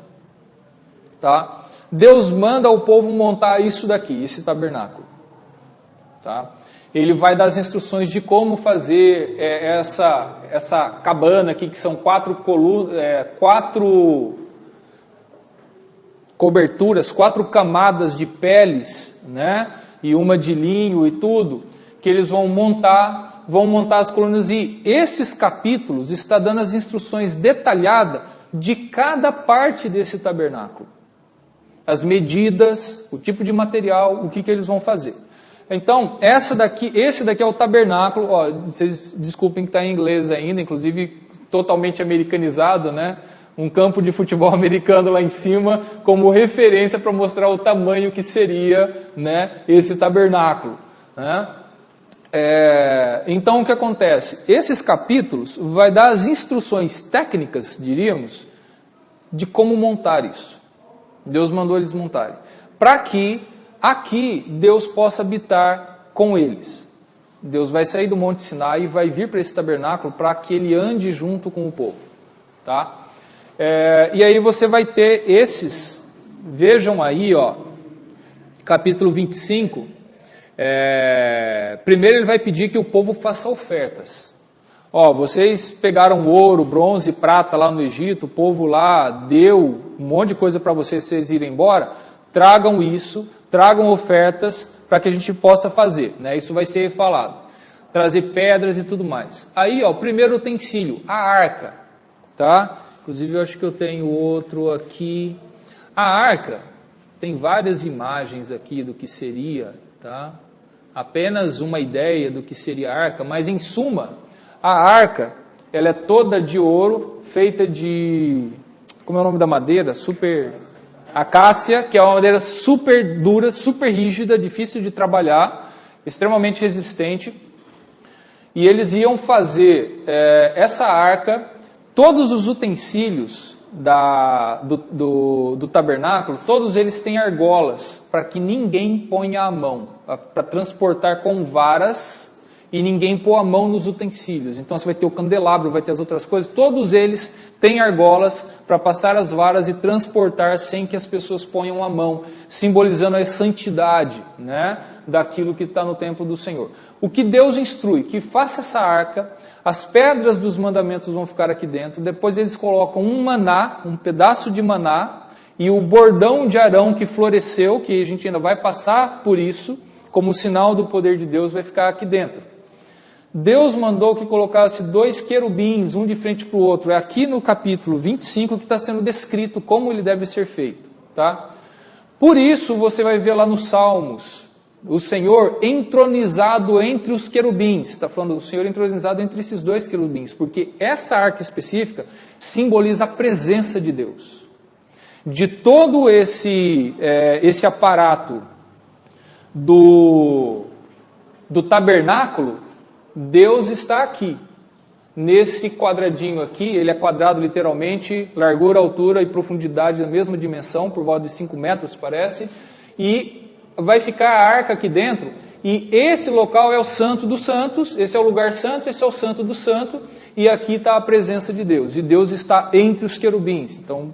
tá? Deus manda o povo montar isso daqui, esse tabernáculo. Tá? Ele vai dar as instruções de como fazer essa cabana aqui, que são 4 coberturas, 4 camadas de peles, né? E uma de linho e tudo, que eles vão montar as colunas. E esses capítulos está dando as instruções detalhadas de cada parte desse tabernáculo. As medidas, o tipo de material, o que eles vão fazer. Então, esse daqui é o tabernáculo. Ó, vocês desculpem que está em inglês ainda, inclusive totalmente americanizado, né? Um campo de futebol americano lá em cima, como referência para mostrar o tamanho que seria, né, esse tabernáculo, né? Então, o que acontece? Esses capítulos vai dar as instruções técnicas, diríamos, de como montar isso. Deus mandou eles montarem. Para que aqui Deus possa habitar com eles. Deus vai sair do Monte Sinai e vai vir para esse tabernáculo para que ele ande junto com o povo. Tá? E aí você vai ter esses, vejam aí, ó, capítulo 25, primeiro ele vai pedir que o povo faça ofertas. Ó, vocês pegaram ouro, bronze, prata lá no Egito, o povo lá deu um monte de coisa para vocês irem embora, tragam isso, tragam ofertas para que a gente possa fazer, né? Isso vai ser falado. Trazer pedras e tudo mais. Aí, ó, o primeiro utensílio, a arca, tá? Inclusive, eu acho que eu tenho outro aqui. A arca tem várias imagens aqui do que seria, tá? Apenas uma ideia do que seria a arca, mas em suma, a arca, ela é toda de ouro, feita de, como é o nome da madeira? Acácia, que é uma madeira super dura, super rígida, difícil de trabalhar, extremamente resistente. E eles iam fazer essa arca, todos os utensílios do tabernáculo, todos eles têm argolas, para que ninguém ponha a mão, para transportar com varas, e ninguém pôr a mão nos utensílios. Então você vai ter o candelabro, vai ter as outras coisas, todos eles têm argolas para passar as varas e transportar sem que as pessoas ponham a mão, simbolizando a santidade, né, daquilo que está no templo do Senhor. O que Deus instrui, que faça essa arca, as pedras dos mandamentos vão ficar aqui dentro, depois eles colocam um maná, um pedaço de maná, e o bordão de Arão que floresceu, que a gente ainda vai passar por isso, como sinal do poder de Deus, vai ficar aqui dentro. Deus mandou que colocasse 2 querubins, um de frente para o outro. É aqui no capítulo 25 que está sendo descrito como ele deve ser feito. Tá? Por isso você vai ver lá nos Salmos, o Senhor entronizado entre os querubins. Está falando do Senhor entronizado entre esses 2 querubins, porque essa arca específica simboliza a presença de Deus. De todo esse aparato do tabernáculo, Deus está aqui, nesse quadradinho aqui. Ele é quadrado literalmente, largura, altura e profundidade da mesma dimensão, por volta de 5 metros parece, e vai ficar a arca aqui dentro, e esse local é o Santo dos Santos, esse é o lugar santo, esse é o Santo do Santo, e aqui está a presença de Deus, e Deus está entre os querubins, então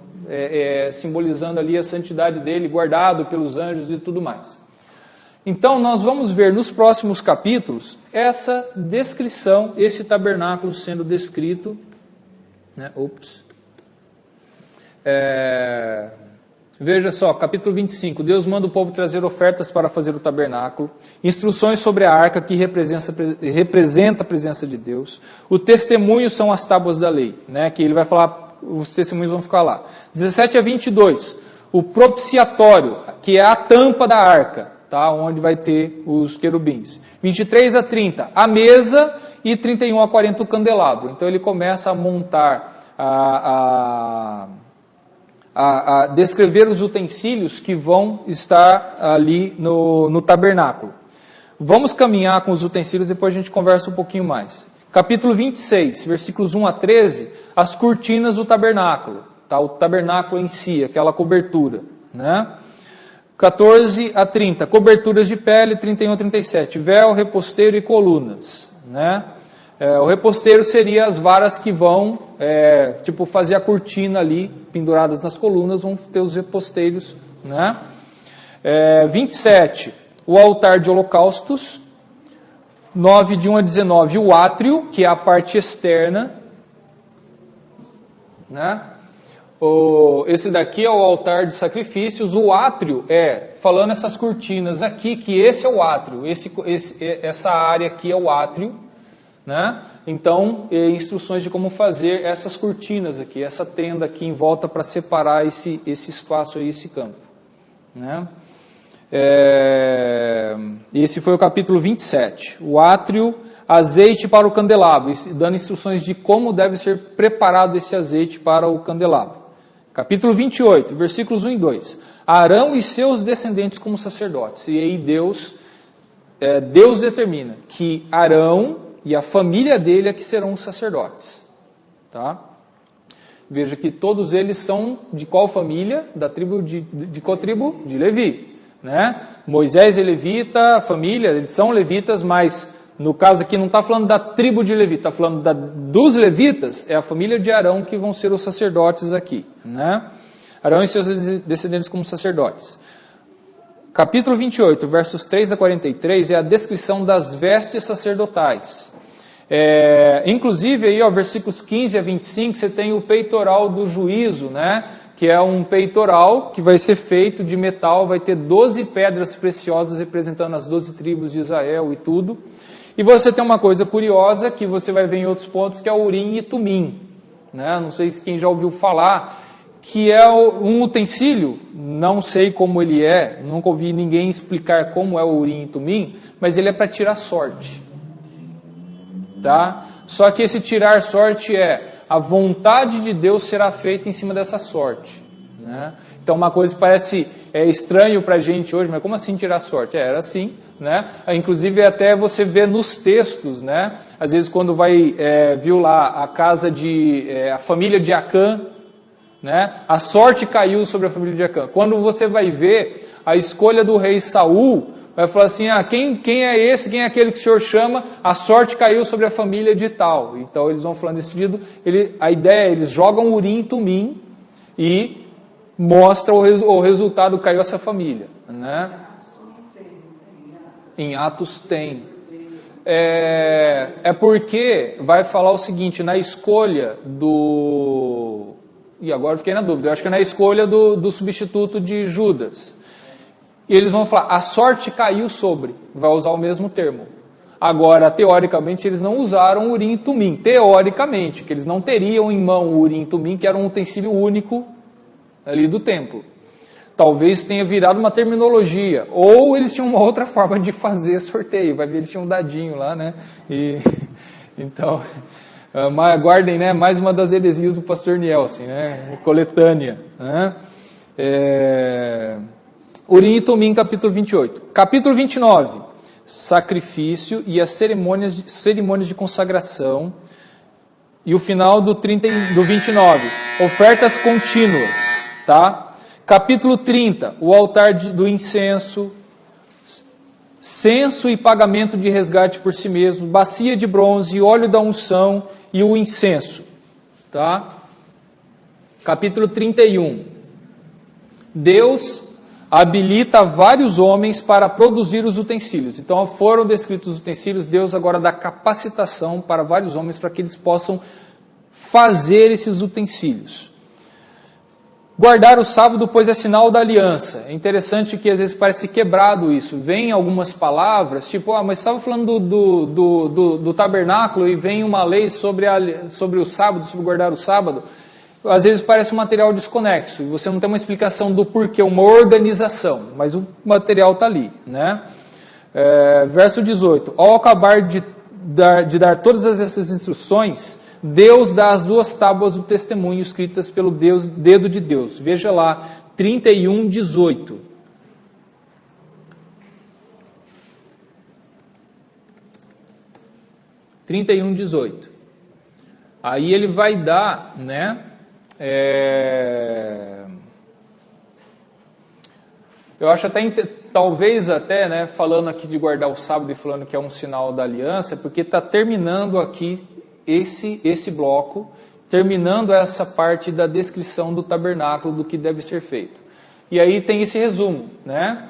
simbolizando ali a santidade dele, guardado pelos anjos e tudo mais. Então, nós vamos ver nos próximos capítulos essa descrição, esse tabernáculo sendo descrito. Né? Veja só, capítulo 25. Deus manda o povo trazer ofertas para fazer o tabernáculo. Instruções sobre a arca que representa a presença de Deus. O testemunho são as tábuas da lei, né? Que ele vai falar, os testemunhos vão ficar lá. 17 a 22. O propiciatório, que é a tampa da arca. Tá, onde vai ter os querubins. 23 a 30, a mesa, e 31 a 40, o candelabro. Então ele começa a montar, a descrever os utensílios que vão estar ali no tabernáculo. Vamos caminhar com os utensílios, depois a gente conversa um pouquinho mais. Capítulo 26, versículos 1 a 13, as cortinas do tabernáculo. Tá, o tabernáculo em si, aquela cobertura, né? 14 a 30, coberturas de pele, 31 a 37, véu, reposteiro e colunas. Né? O reposteiro seria as varas que vão fazer a cortina ali, penduradas nas colunas, vão ter os reposteiros. Né? 27, o altar de holocaustos. 9, de 1 a 19, o átrio, que é a parte externa. Né? Esse daqui é o altar de sacrifícios. O átrio falando essas cortinas aqui, que esse é o átrio, essa área aqui é o átrio, né? Então, instruções de como fazer essas cortinas aqui, essa tenda aqui em volta para separar esse espaço aí, esse campo, né? Esse foi o capítulo 27, o átrio, azeite para o candelabro, dando instruções de como deve ser preparado esse azeite para o candelabro. Capítulo 28, versículos 1 e 2. Arão e seus descendentes como sacerdotes. E aí Deus determina que Arão e a família dele é que serão os sacerdotes. Tá? Veja que todos eles são de qual família? Da tribo de qual tribo? De Levi. Né? Moisés é levita, a família, eles são levitas, mas no caso aqui não está falando da tribo de Levi, está falando dos levitas, é a família de Arão que vão ser os sacerdotes aqui. Né? Arão e seus descendentes como sacerdotes. Capítulo 28, versos 3 a 43, é a descrição das vestes sacerdotais. Inclusive, aí, versículos 15 a 25, você tem o peitoral do juízo, né? Que é um peitoral que vai ser feito de metal, vai ter 12 pedras preciosas representando as 12 tribos de Israel e tudo. E você tem uma coisa curiosa que você vai ver em outros pontos, que é o Urim e Tumim. Né? Não sei se quem já ouviu falar, que é um utensílio, não sei como ele é, nunca ouvi ninguém explicar como é o Urim e Tumim, mas ele é para tirar sorte. Tá? Só que esse tirar sorte a vontade de Deus será feita em cima dessa sorte. né? Então, uma coisa que parece estranho para a gente hoje, mas como assim tirar sorte? Era assim, né? Inclusive, até você vê nos textos, né? Às vezes, quando viu lá a casa a família de Acã, né? A sorte caiu sobre a família de Acã. Quando você vai ver a escolha do rei Saul, vai falar assim, quem é esse, quem é aquele que o Senhor chama? A sorte caiu sobre a família de tal. Então, eles vão falando desse sentido. A ideia é, eles jogam Urim e Tumim e mostra o resultado, caiu essa família, né? Em Atos tem. Porque vai falar o seguinte, na escolha do... E agora eu fiquei na dúvida, eu acho que é na escolha do substituto de Judas. E eles vão falar, a sorte caiu sobre, vai usar o mesmo termo. Agora, teoricamente, eles não usaram Urim e Tumim, teoricamente, que eles não teriam em mão o Urim e Tumim, que era um utensílio único ali do templo. Talvez tenha virado uma terminologia, ou eles tinham uma outra forma de fazer sorteio, vai ver, eles tinham um dadinho lá, né? Então, guardem, né? Mais uma das heresias do pastor Nielsen, né? Coletânea, né? Urim e Tumim, capítulo 28. Capítulo 29, sacrifício e as cerimônias de consagração. E o final do 29, ofertas contínuas, tá? Capítulo 30, o altar do incenso, censo e pagamento de resgate por si mesmo, bacia de bronze, óleo da unção e o incenso, tá? Capítulo 31, Deus habilita vários homens para produzir os utensílios. Então foram descritos os utensílios, Deus agora dá capacitação para vários homens para que eles possam fazer esses utensílios. Guardar o sábado, pois é sinal da aliança. É interessante que às vezes parece quebrado isso. Vem algumas palavras, tipo, mas estava falando do tabernáculo e vem uma lei sobre o sábado, sobre guardar o sábado. Às vezes parece um material desconexo, e você não tem uma explicação do porquê, uma organização, mas o material está ali, né? Verso 18, ao acabar de dar todas essas instruções, Deus dá as 2 tábuas do testemunho escritas pelo dedo de Deus. Veja lá, 31, 18. Aí ele vai dar, né? Eu acho até, talvez até, né, falando aqui de guardar o sábado e falando que é um sinal da aliança, porque está terminando aqui esse bloco, terminando essa parte da descrição do tabernáculo, do que deve ser feito. E aí tem esse resumo, né?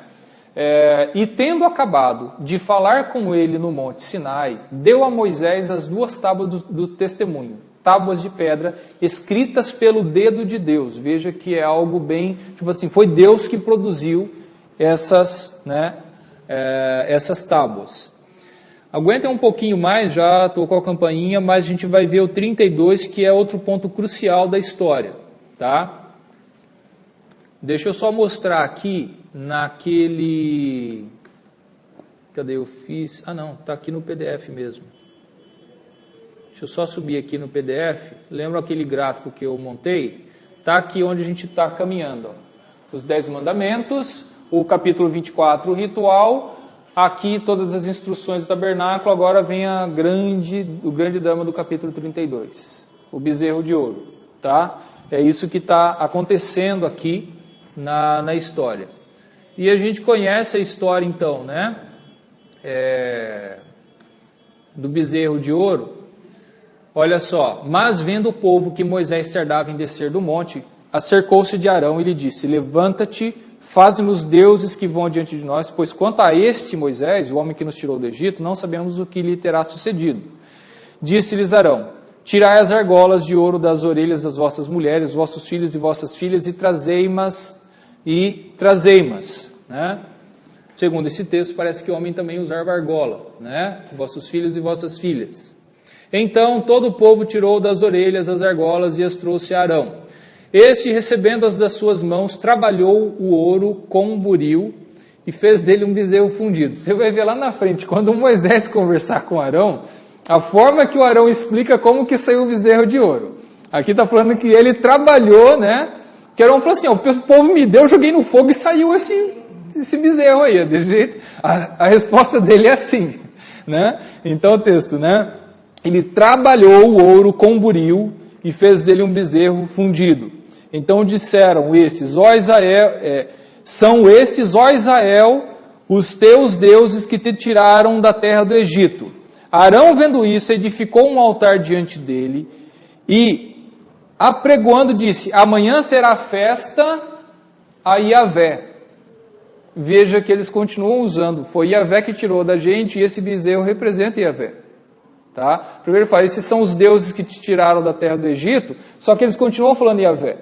E tendo acabado de falar com ele no Monte Sinai, deu a Moisés as 2 tábuas do testemunho, tábuas de pedra, escritas pelo dedo de Deus. Veja que é algo bem, tipo assim, foi Deus que produziu essas tábuas. Aguentem um pouquinho mais, já tocou a campainha, mas a gente vai ver o 32, que é outro ponto crucial da história, tá? Deixa eu só mostrar aqui naquele... Cadê eu fiz? Ah não, está aqui no PDF mesmo. Deixa eu só subir aqui no PDF. Lembra aquele gráfico que eu montei? Está aqui onde a gente está caminhando. Ó. Os 10 mandamentos, o capítulo 24, o ritual... Aqui todas as instruções do tabernáculo, agora vem o grande drama do capítulo 32, o bezerro de ouro, tá? É isso que está acontecendo aqui na história. E a gente conhece a história então, né? Do bezerro de ouro. Olha só, mas vendo o povo que Moisés tardava em descer do monte, acercou-se de Arão e lhe disse, levanta-te, faze-nos deuses que vão diante de nós, pois quanto a este Moisés, o homem que nos tirou do Egito, não sabemos o que lhe terá sucedido. Disse-lhes Arão, tirai as argolas de ouro das orelhas das vossas mulheres, vossos filhos e vossas filhas, e trazei-mas, né? Segundo esse texto, parece que o homem também usava argola, né? Vossos filhos e vossas filhas. Então todo o povo tirou das orelhas as argolas e as trouxe a Arão. Este, recebendo-as das suas mãos, trabalhou o ouro com um buril e fez dele um bezerro fundido. Você vai ver lá na frente, quando Moisés conversar com Arão, a forma que o Arão explica como que saiu o bezerro de ouro. Aqui está falando que ele trabalhou, né, Que Arão falou assim, o povo me deu, eu joguei no fogo e saiu esse bezerro aí, de jeito. A resposta dele é assim, né? Então o texto, né? Ele trabalhou o ouro com buril e fez dele um bezerro fundido. Então disseram esses, ó Israel, são esses, ó Israel, os teus deuses que te tiraram da terra do Egito. Arão, vendo isso, edificou um altar diante dele e, apregoando, disse, amanhã será festa a Yahvé. Veja que eles continuam usando, foi Yahvé que tirou da gente e esse bezerro representa Yahvé. Tá? Primeiro ele fala, esses são os deuses que te tiraram da terra do Egito, só que eles continuam falando Yahvé.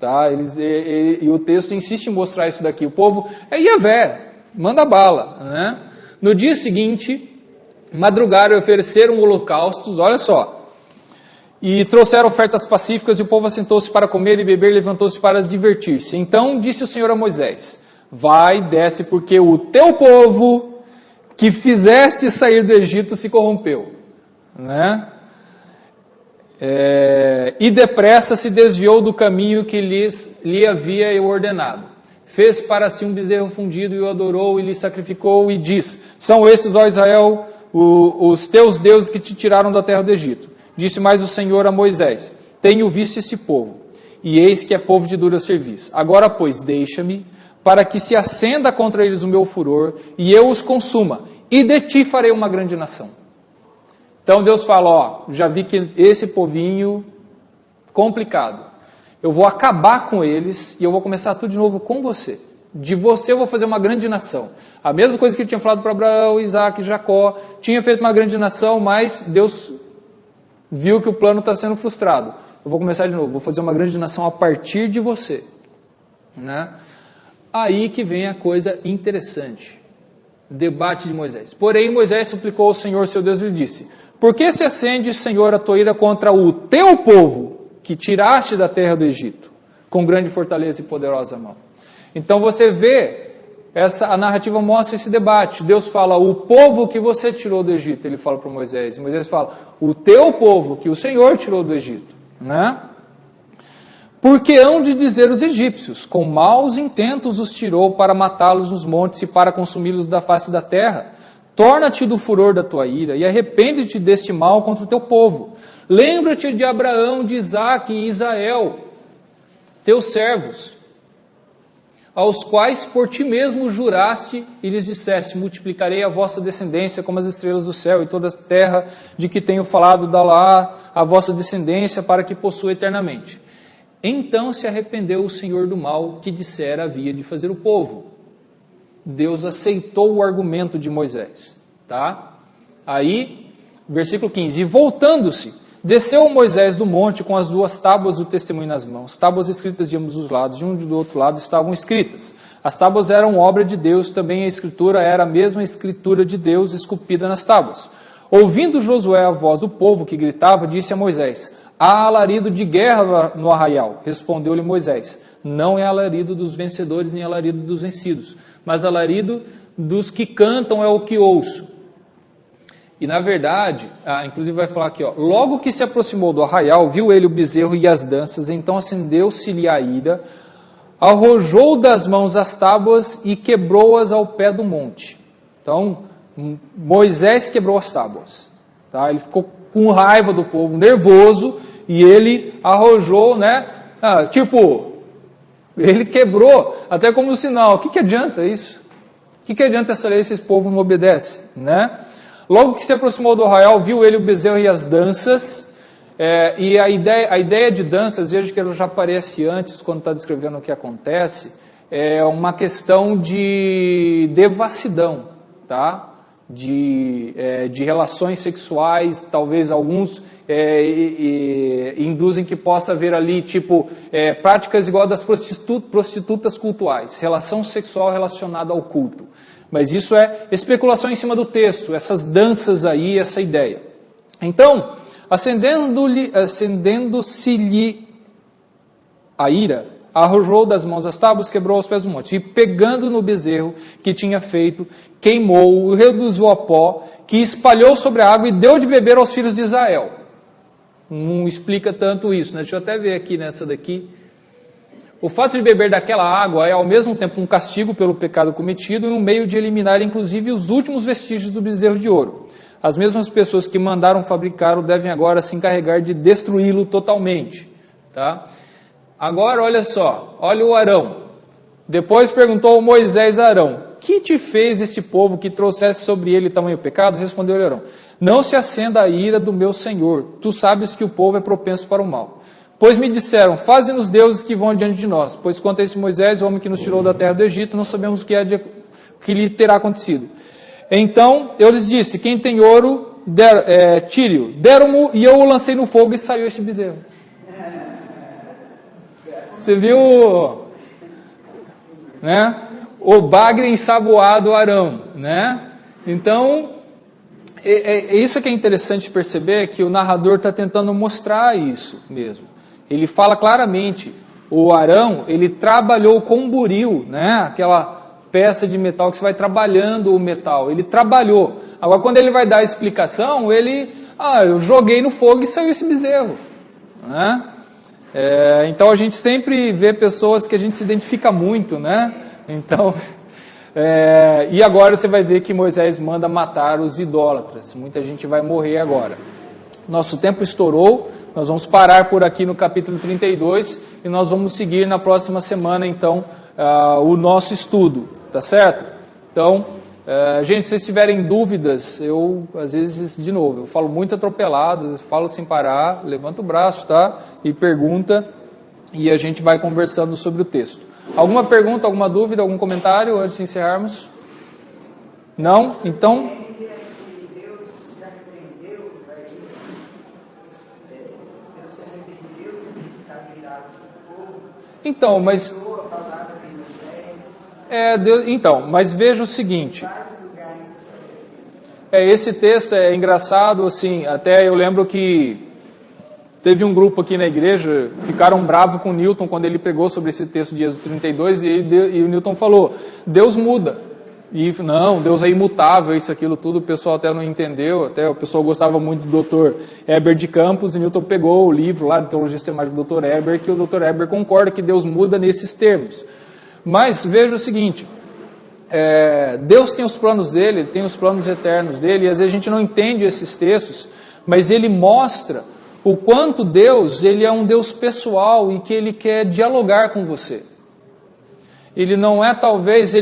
Tá? E o texto insiste em mostrar isso daqui. O povo é Yahvé, manda bala. Né? No dia seguinte, madrugaram e ofereceram holocaustos, olha só. E trouxeram ofertas pacíficas e o povo assentou-se para comer e beber, levantou-se para divertir-se. Então disse o Senhor a Moisés, vai, desce, porque o teu povo que fizeste sair do Egito se corrompeu. Né? E depressa se desviou do caminho que lhe havia eu ordenado. Fez para si um bezerro fundido e o adorou e lhe sacrificou e diz, são esses, ó Israel, os teus deuses que te tiraram da terra do Egito. Disse mais o Senhor a Moisés, tenho visto esse povo, e eis que é povo de dura serviço. Agora, pois, deixa-me, para que se acenda contra eles o meu furor, e eu os consuma, e de ti farei uma grande nação. Então Deus fala, ó, já vi que esse povinho, complicado, eu vou acabar com eles, e eu vou começar tudo de novo com você. De você eu vou fazer uma grande nação. A mesma coisa que ele tinha falado para Abraão, Isaac e Jacó, tinha feito uma grande nação, mas Deus viu que o plano está sendo frustrado. Eu vou começar de novo, vou fazer uma grande nação a partir de você. Né? Aí que vem a coisa interessante. Debate de Moisés. Porém, Moisés suplicou ao Senhor, seu Deus, e lhe disse, por que se acende, Senhor, a tua ira contra o teu povo, que tiraste da terra do Egito, com grande fortaleza e poderosa mão? Então você vê, a narrativa mostra esse debate. Deus fala, o povo que você tirou do Egito, ele fala para Moisés. E Moisés fala, o teu povo que o Senhor tirou do Egito. Né? Porque hão de dizer os egípcios, com maus intentos os tirou para matá-los nos montes e para consumi-los da face da terra. Torna-te do furor da tua ira e arrepende-te deste mal contra o teu povo. Lembra-te de Abraão, de Isaque e Israel, teus servos, aos quais por ti mesmo juraste e lhes disseste, multiplicarei a vossa descendência como as estrelas do céu, e toda a terra de que tenho falado dá lá a vossa descendência para que possua eternamente. Então se arrependeu o Senhor do mal que dissera havia de fazer o povo. Deus aceitou o argumento de Moisés. Tá? Aí, versículo 15, e voltando-se, desceu Moisés do monte com as 2 tábuas do testemunho nas mãos, tábuas escritas de ambos os lados, de um e do outro lado estavam escritas. As tábuas eram obra de Deus, também a escritura era a mesma escritura de Deus esculpida nas tábuas. Ouvindo Josué a voz do povo que gritava, disse a Moisés, há alarido de guerra no arraial. Respondeu-lhe Moisés, não é alarido dos vencedores nem alarido dos vencidos, mas alarido dos que cantam é o que ouço. E na verdade, inclusive vai falar aqui, ó, logo que se aproximou do arraial, viu ele o bezerro e as danças, então acendeu-se-lhe a ira, arrojou das mãos as tábuas e quebrou-as ao pé do monte. Então, Moisés quebrou as tábuas. Tá? Ele ficou com raiva do povo, nervoso, e ele arrojou, né? Ele quebrou, até como um sinal. O que adianta isso? O que adianta essa lei se esse povo não obedece? Né? Logo que se aproximou do arraial, viu ele o bezerro e as danças, e a ideia de danças, veja que ela já aparece antes, quando está descrevendo o que acontece, é uma questão de devassidão, tá? De relações sexuais, talvez alguns induzem que possa haver ali, práticas igual das prostitutas cultuais, relação sexual relacionada ao culto. Mas isso é especulação em cima do texto, essas danças aí, essa ideia. Então, acendendo-se-lhe a ira, arrojou das mãos as tábuas, quebrou aos pés do monte, e pegando no bezerro que tinha feito, queimou-o, reduziu a pó, que espalhou sobre a água e deu de beber aos filhos de Israel. Não explica tanto isso, né? Deixa eu até ver aqui nessa daqui. O fato de beber daquela água é ao mesmo tempo um castigo pelo pecado cometido e um meio de eliminar inclusive os últimos vestígios do bezerro de ouro. As mesmas pessoas que mandaram fabricá-lo devem agora se encarregar de destruí-lo totalmente. Tá? Agora olha só, olha o Arão. Depois perguntou Moisés a Arão: que te fez esse povo que trouxesse sobre ele tamanho pecado? Respondeu-lhe Arão: não se acenda a ira do meu Senhor, tu sabes que o povo é propenso para o mal. Pois me disseram: faze-nos deuses que vão diante de nós, pois quanto a esse Moisés, o homem que nos tirou da terra do Egito, não sabemos o que lhe terá acontecido. Então eu lhes disse: quem tem ouro, tire-o. Deram-mo e eu o lancei no fogo e saiu este bezerro. Você viu, né? O bagre ensaboado Arão, né? Então, é isso que é interessante perceber, que o narrador está tentando mostrar isso mesmo. Ele fala claramente, o Arão, ele trabalhou com buril, né? Aquela peça de metal que você vai trabalhando o metal, ele trabalhou. Agora, quando ele vai dar a explicação, eu joguei no fogo e saiu esse bezerro, né? Então a gente sempre vê pessoas que a gente se identifica muito, né? Então, e agora você vai ver que Moisés manda matar os idólatras. Muita gente vai morrer agora. Nosso tempo estourou, nós vamos parar por aqui no capítulo 32 e nós vamos seguir na próxima semana, então, o nosso estudo, tá certo? Então, gente, se vocês tiverem dúvidas, às vezes, de novo, eu falo muito atropelado, às vezes falo sem parar, levanta o braço, tá? E pergunta, e a gente vai conversando sobre o texto. Alguma pergunta, alguma dúvida, algum comentário antes de encerrarmos? Não? Então... Então, mas... mas veja o seguinte... esse texto é engraçado, assim, até eu lembro que teve um grupo aqui na igreja, ficaram bravos com o Newton quando ele pregou sobre esse texto de Êxodo 32, e o Newton falou, Deus muda. E não, Deus é imutável, isso, aquilo, tudo, o pessoal até não entendeu, até o pessoal gostava muito do Dr. Heber de Campos, e Newton pegou o livro lá de Teologia Sistemática do Dr. Heber, que o Dr. Heber concorda que Deus muda nesses termos. Mas veja o seguinte, Deus tem os planos dele, tem os planos eternos dele, e às vezes a gente não entende esses textos, mas ele mostra o quanto Deus, ele é um Deus pessoal e que ele quer dialogar com você. Ele não é, talvez,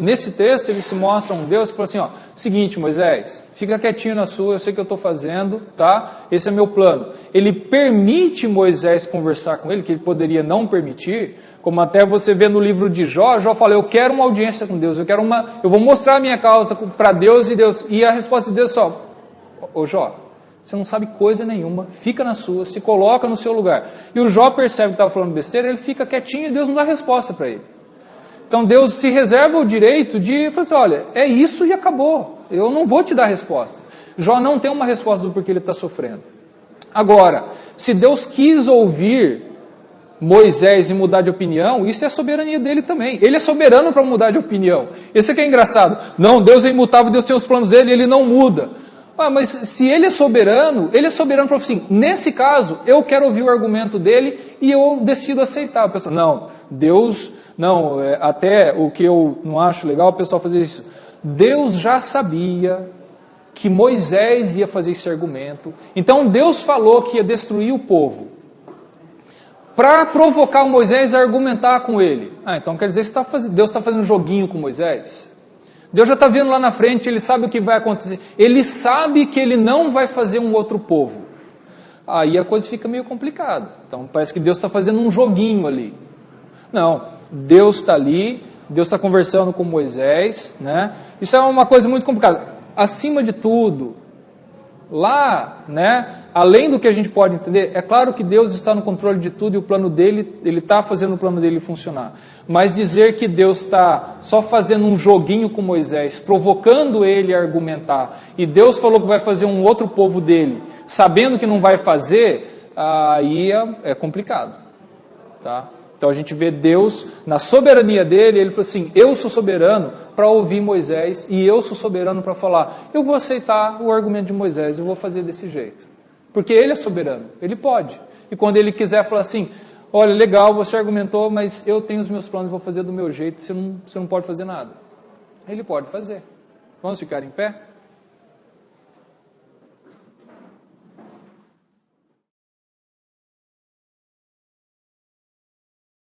nesse texto ele se mostra um Deus que fala assim, seguinte, Moisés, fica quietinho na sua, eu sei o que eu estou fazendo, tá? Esse é meu plano. Ele permite Moisés conversar com ele, que ele poderia não permitir, como até você vê no livro de Jó fala, eu quero uma audiência com Deus, eu vou mostrar a minha causa para Deus, e a resposta de Deus é ô Jó, você não sabe coisa nenhuma, fica na sua, se coloca no seu lugar. E o Jó percebe que estava falando besteira, ele fica quietinho e Deus não dá resposta para ele. Então Deus se reserva o direito de falar assim, olha, é isso e acabou, eu não vou te dar resposta. Jó não tem uma resposta do porquê ele está sofrendo. Agora, se Deus quis ouvir Moisés e mudar de opinião, isso é a soberania dele também. Ele é soberano para mudar de opinião. Esse aqui é engraçado. Não, Deus é imutável, Deus tem os planos dele, ele não muda. Mas se ele é soberano para assim, nesse caso, eu quero ouvir o argumento dele e eu decido aceitar. A pessoa, não, Deus... Não, até o que eu não acho legal o pessoal fazer isso. Deus já sabia que Moisés ia fazer esse argumento. Então Deus falou que ia destruir o povo. Para provocar Moisés a argumentar com ele. Então quer dizer que Deus está fazendo um joguinho com Moisés? Deus já está vendo lá na frente, ele sabe o que vai acontecer. Ele sabe que ele não vai fazer um outro povo. Aí a coisa fica meio complicada. Então parece que Deus está fazendo um joguinho ali. Não. Deus está ali, Deus está conversando com Moisés, né? Isso é uma coisa muito complicada. Acima de tudo, lá, né, além do que a gente pode entender, é claro que Deus está no controle de tudo e o plano dele, ele está fazendo o plano dele funcionar. Mas dizer que Deus está só fazendo um joguinho com Moisés, provocando ele a argumentar, e Deus falou que vai fazer um outro povo dele, sabendo que não vai fazer, aí é complicado, tá? Então a gente vê Deus, na soberania dele, ele falou assim, eu sou soberano para ouvir Moisés, e eu sou soberano para falar, eu vou aceitar o argumento de Moisés, eu vou fazer desse jeito. Porque ele é soberano, ele pode. E quando ele quiser falar assim, olha, legal, você argumentou, mas eu tenho os meus planos, vou fazer do meu jeito, você não pode fazer nada. Ele pode fazer. Vamos ficar em pé?